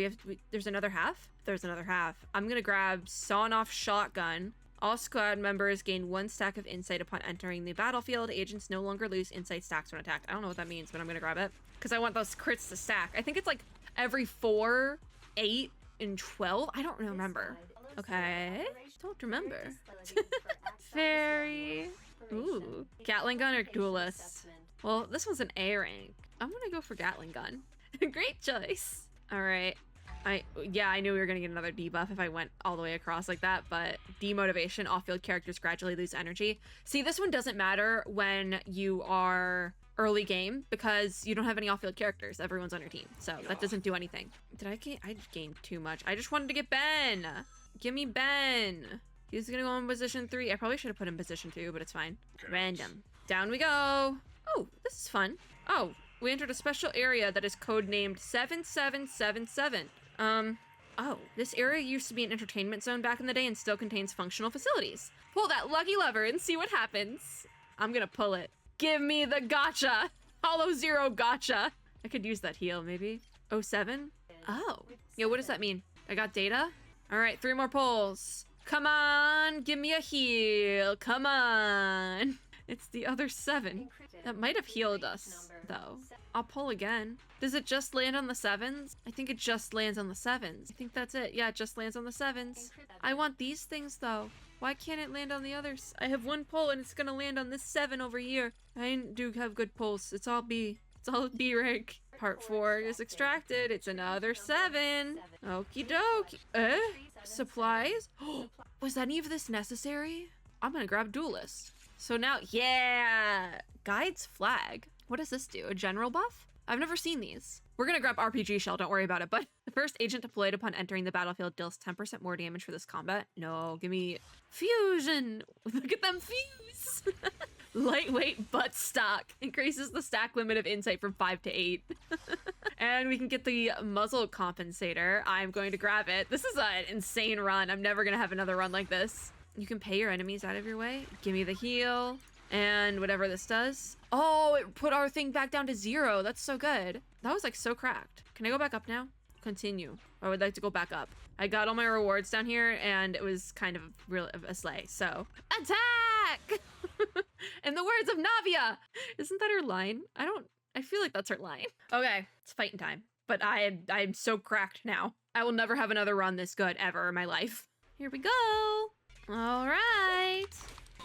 there's another half? There's another half. I'm going to grab sawn-off shotgun. All squad members gain 1 stack of insight upon entering the battlefield. Agents no longer lose insight stacks when attacked. I don't know what that means, but I'm gonna grab it because I want those crits to stack. I think it's like every 4, 8, and 12. I don't remember. Okay, don't remember. Fairy. Ooh, Gatling gun or duelist? Well, this one's an A rank. I'm gonna go for Gatling gun. Great choice. All right. Yeah, I knew we were gonna get another debuff if I went all the way across like that, but demotivation, off-field characters gradually lose energy. See, this one doesn't matter when you are early game because you don't have any off-field characters. Everyone's on your team, so that doesn't do anything. Did I gain? I gained too much. I just wanted to get Ben. Give me Ben. He's gonna go in position 3. I probably should have put him in position 2, but it's fine. Random. Down we go. Oh, this is fun. Oh, we entered a special area that is codenamed 7777. Oh, this area used to be an entertainment zone back in the day and still contains functional facilities. Pull that lucky lever and see what happens. I'm gonna pull it. Give me the gacha. Hollow Zero gacha. I could use that heal, maybe. 07? Oh. Yo, what does that mean? I got data? All right, 3 more pulls. Come on, give me a heal. Come on. It's the other 7. That might have healed us, though. I'll pull again. Does it just land on the 7s? I think it just lands on the 7s. I think that's it. Yeah, it just lands on the 7s. I want these things, though. Why can't it land on the others? I have 1 pull, and it's gonna land on this 7 over here. I do have good pulls. It's all B. It's all B rank. Part 4 is extracted. It's another 7. Okie dokie. Supplies? Was any of this necessary? I'm gonna grab duelist. So now, yeah! Guide's flag. What does this do? A general buff? I've never seen these. We're gonna grab RPG shell, don't worry about it, but the first agent deployed upon entering the battlefield deals 10% more damage for this combat. No, give me fusion! Look at them fuse! Lightweight butt stock. Increases the stack limit of insight from 5 to 8. And we can get the muzzle compensator. I'm going to grab it. This is an insane run. I'm never going to have another run like this. You can pay your enemies out of your way. Give me the heal and whatever this does. Oh, it put our thing back down to 0. That's so good. That was like so cracked. Can I go back up now? Continue. I would like to go back up. I got all my rewards down here and it was kind of a slay. So attack! In the words of Navia. Isn't that her line? I feel like that's her line. Okay, it's fighting time. But I'm so cracked now. I will never have another run this good ever in my life. Here we go. All right.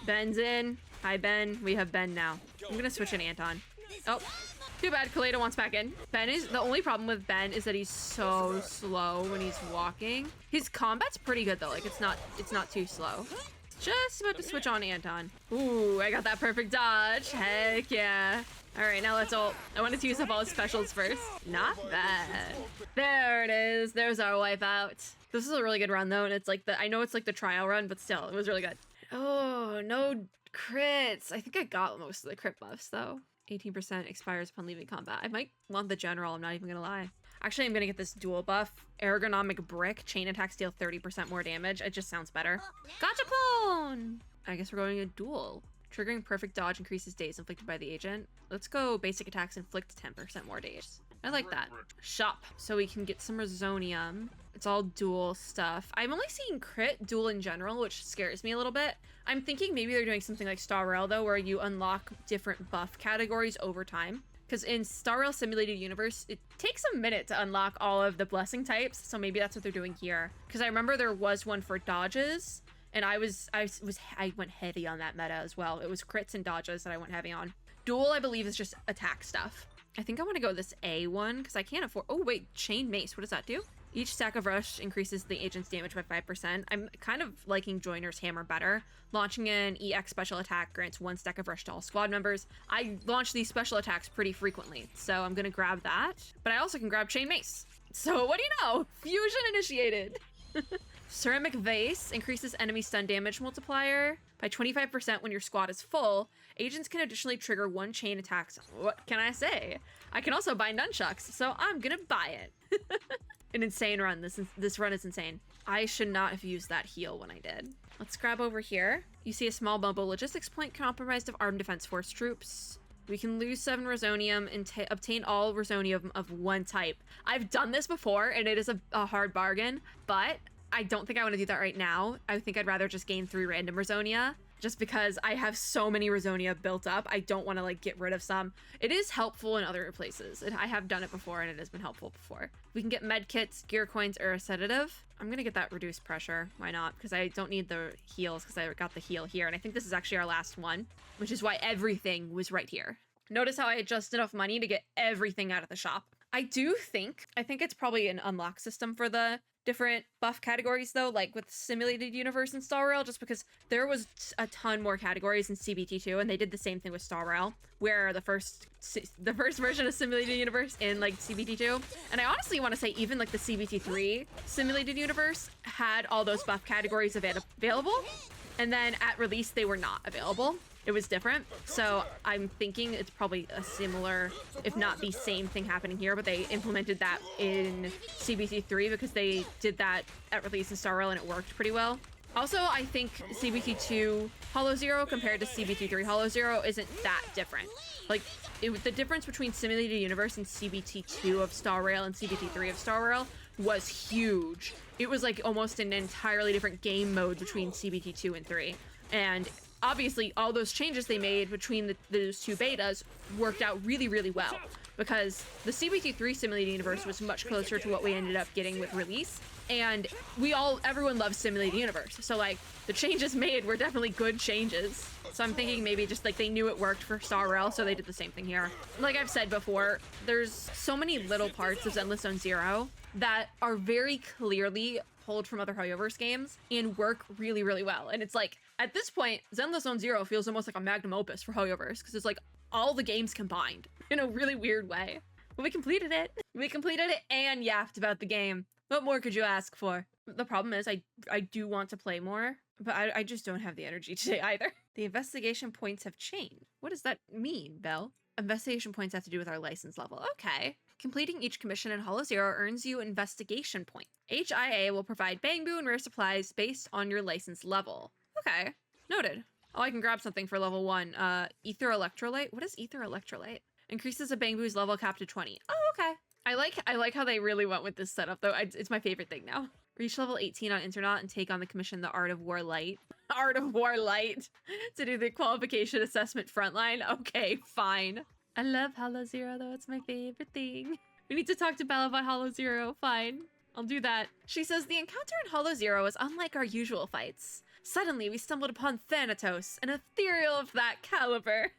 Ben's in. Hi, Ben. We have Ben now. I'm gonna switch in Anton. Oh, too bad. Kaleda wants back in. The only problem with Ben is that he's so slow when he's walking. His combat's pretty good though. Like it's not too slow. Just about to switch on Anton. Ooh, I got that perfect dodge. Heck yeah. All right, now let's ult. I wanted to use up all his specials first. Not bad. There it is. There's our wipeout. This is a really good run though, and it's like I know it's like the trial run, but still, it was really good. Oh, no crits. I think I got most of the crit buffs though. 18% expires upon leaving combat. I might want the general, I'm not even gonna lie. Actually, I'm gonna get this dual buff. Ergonomic brick. Chain attacks deal 30% more damage. It just sounds better. Gachapon! I guess we're going a duel. Triggering perfect dodge increases days inflicted by the agent. Let's go basic attacks inflict 10% more days. I like that. Shop. So we can get some Resonium. It's all dual stuff. I'm only seeing crit dual in general, which scares me a little bit. I'm thinking maybe they're doing something like Star Rail though, where you unlock different buff categories over time. Because in Star Rail Simulated Universe, it takes a minute to unlock all of the blessing types. So maybe that's what they're doing here. Because I remember there was one for dodges, and I went heavy on that meta as well. It was crits and dodges that I went heavy on. Dual, I believe, is just attack stuff. I think I want to go this A one because I can't afford. Oh wait, chain mace. What does that do? Each stack of rush increases the agent's damage by 5%. I'm kind of liking Joiner's hammer better. Launching an EX special attack grants 1 stack of rush to all squad members. I launch these special attacks pretty frequently, so I'm gonna grab that. But I also can grab chain mace. So what do you know? Fusion initiated. Ceramic vase increases enemy stun damage multiplier by 25% when your squad is full. Agents can additionally trigger 1 chain attacks. What can I say? I can also buy nunchucks, so I'm gonna buy it. An insane run. This run is insane. I should not have used that heal when I did. Let's grab over here. You see a small mobile logistics point comprised of armed defense force troops. We can lose 7 Resonium and obtain all Resonium of 1 type. I've done this before and it is a hard bargain, but I don't think I want to do that right now. I think I'd rather just gain 3 random Resonia, just because I have so many Resonia built up. I don't want to like get rid of some. It is helpful in other places. I have done it before and it has been helpful before. We can get med kits, gear coins, or a sedative. I'm gonna get that reduced pressure. Why not? Because I don't need the heals because I got the heal here. And I think this is actually our last one, which is why everything was right here. Notice how I had just enough money to get everything out of the shop. I think it's probably an unlock system for the different buff categories though, like with Simulated Universe and Star Rail, just because there was a ton more categories in CBT2, and they did the same thing with Star Rail, where the first version of Simulated Universe in like CBT2, and I honestly want to say even like the CBT3 Simulated Universe had all those buff categories available, and then at release they were not available. It was different, so I'm thinking it's probably a similar, if not the same thing happening here, but they implemented that in CBT3 because they did that at release in Star Rail and it worked pretty well. Also, I think CBT2 Hollow Zero compared to CBT3 Hollow Zero isn't that different. Like, the difference between Simulated Universe and CBT2 of Star Rail and CBT3 of Star Rail was huge. It was like almost an entirely different game mode between CBT2 and 3. And obviously, all those changes they made between those 2 betas worked out really, really well, because the CBT3 Simulated Universe was much closer to what we ended up getting with release, and everyone loves Simulated Universe, so like the changes made were definitely good changes. So I'm thinking maybe just like they knew it worked for Star Rail, so they did the same thing here. Like I've said before, there's so many little parts of Zenless Zone that are very clearly pulled from other Hoyoverse games and work really, really well. And it's like, at this point, Zenless Zone feels almost like a magnum opus for Hoyoverse, because it's like all the games combined in a really weird way. But we completed it. We completed it and yapped about the game. What more could you ask for? The problem is I do want to play more, but I just don't have the energy today either. The investigation points have changed. What does that mean, Belle? investigation points have to do with our license level. Okay. Completing each commission in Hollow Zero earns you investigation point. HIA will provide bamboo and rare supplies based on your license level. Okay. Noted. Oh, I can grab something for level 1. Ether electrolyte. What is ether electrolyte? Increases a bamboo's level cap to 20. Oh, okay. I like how they really went with this setup, though. It's my favorite thing now. Reach level 18 on Internet and take on the commission The Art of War Light. Art of War Light to do the qualification assessment frontline. Okay, fine. I love Hollow Zero, though. It's my favorite thing. We need to talk to Belle about Hollow Zero. Fine. I'll do that. She says the encounter in Hollow Zero is unlike our usual fights. Suddenly, we stumbled upon Thanatos, an ethereal of that caliber.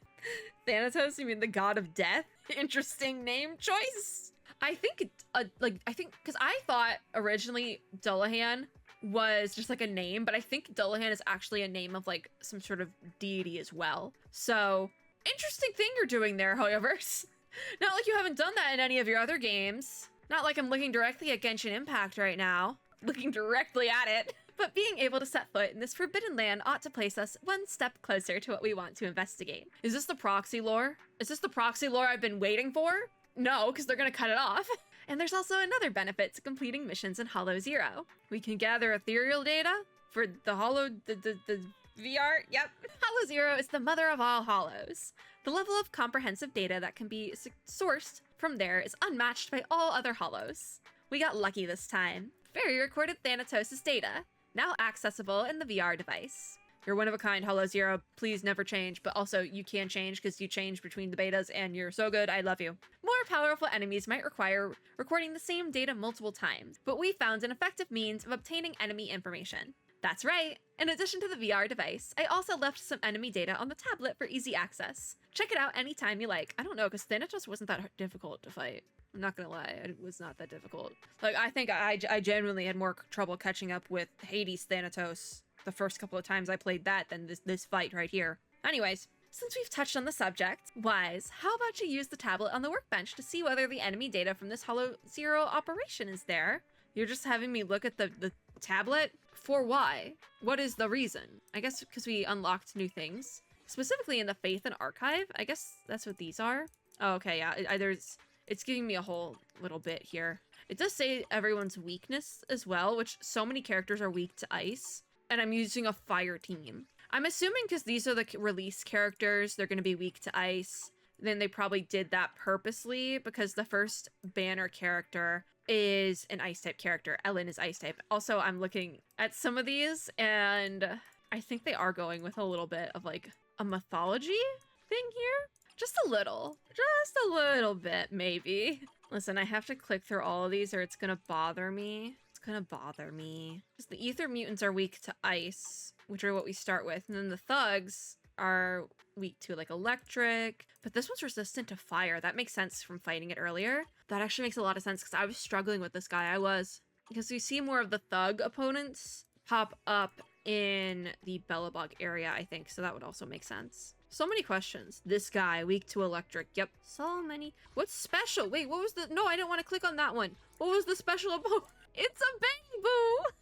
Thanatos, you mean the god of death? Interesting name choice. I think, because I thought originally Dullahan was just like a name, but I think Dullahan is actually a name of like some sort of deity as well. So, interesting thing you're doing there, however. Not like you haven't done that in any of your other games. Not like I'm looking directly at Genshin Impact right now. Looking directly at it. But being able to set foot in this forbidden land ought to place us one step closer to what we want to investigate. Is this the proxy lore? Is this the proxy lore I've been waiting for? No, because they're gonna cut it off. And there's also another benefit to completing missions in Hollow Zero. We can gather ethereal data for the VR. Yep. Hollow Zero is the mother of all hollows. The level of comprehensive data that can be sourced from there is unmatched by all other hollows. We got lucky this time. Fairy recorded Thanatos' data, now accessible in the VR device. You're one of a kind, Hollow Zero. Please never change, but also you can change because you change between the betas and you're so good. I love you. More powerful enemies might require recording the same data multiple times, but we found an effective means of obtaining enemy information. That's right. In addition to the VR device, I also left some enemy data on the tablet for easy access. Check it out anytime you like. I don't know, because Thanatos wasn't that difficult to fight. I'm not gonna lie, it was not that difficult. Like, I think I genuinely had more trouble catching up with Hades Thanatos the first couple of times I played that than this fight right here. Anyways, since we've touched on the subject, Wise, how about you use the tablet on the workbench to see whether the enemy data from this Hollow Zero operation is there? You're just having me look at the tablet? For why? What is the reason? I guess because we unlocked new things. Specifically in the Faith and Archive. I guess that's what these are. Oh, okay, yeah. It's giving me a whole little bit here. It does say everyone's weakness as well, which so many characters are weak to ice. And I'm using a fire team. I'm assuming because these are the release characters, they're going to be weak to ice. Then they probably did that purposely because the first banner character is an ice type character. Ellen is ice type. Also, I'm looking at some of these and I think they are going with a little bit of like a mythology thing here. Just a little bit, maybe. Listen, I have to click through all of these or it's gonna bother me. It's gonna bother me. Because the ether mutants are weak to ice, which are what we start with. And then the thugs are weak to like electric, but this one's resistant to fire. That makes sense from fighting it earlier. That actually makes a lot of sense because I was struggling with this guy. Because we see more of the thug opponents pop up in the Bellabog area, I think. So that would also make sense. So many questions. This guy, weak to electric. Yep. So many. What's special? Wait, what was the... No, I didn't want to click on that one. What was the special about... It's a bamboo!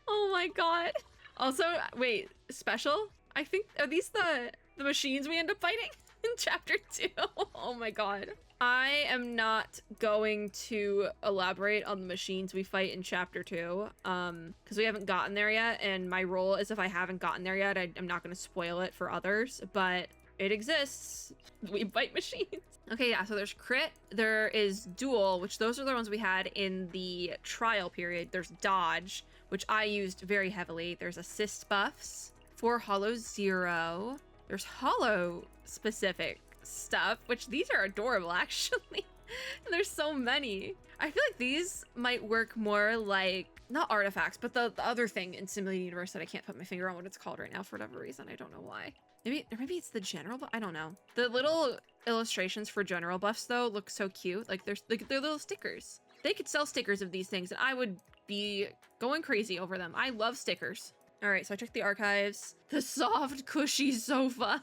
Oh my god. Also, wait, special? I think... Are these the machines we end up fighting in chapter 2? Oh my god. I am not going to elaborate on the machines we fight in chapter 2, because we haven't gotten there yet, and my role is if I haven't gotten there yet, I'm not going to spoil it for others, but it exists. We fight machines. Okay, yeah, so there's crit, there is duel, which those are the ones we had in the trial period. There's dodge, which I used very heavily. There's assist buffs for Hollow Zero. There's Hollow specific stuff, which these are adorable actually. There's so many. I feel like these might work more like not artifacts, but the other thing in Simulated Universe that I can't put my finger on what it's called right now for whatever reason. I don't know why. Maybe it's the general buff. I don't know. The little illustrations for general buffs though look so cute. Like they're little stickers. They could sell stickers of these things and I would be going crazy over them. I love stickers. All right, so I checked the archives. The soft, cushy sofa.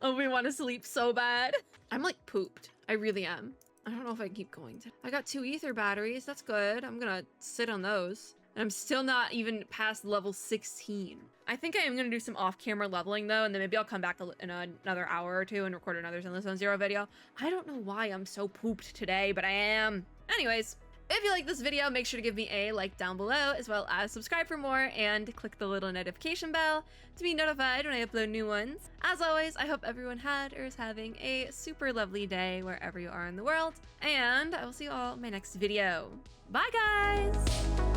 Oh, we want to sleep so bad. I'm like pooped. I really am. I don't know if I can keep going. I got 2 ether batteries. That's good. I'm gonna sit on those. And I'm still not even past level 16. I think I am going to do some off-camera leveling though, and then maybe I'll come back in another hour or two and record another Zenless zzzero video. I don't know why I'm so pooped today, but I am. Anyways, if you like this video, make sure to give me a like down below, as well as subscribe for more and click the little notification bell to be notified when I upload new ones. As always, I hope everyone had or is having a super lovely day wherever you are in the world, and I will see you all in my next video. Bye guys!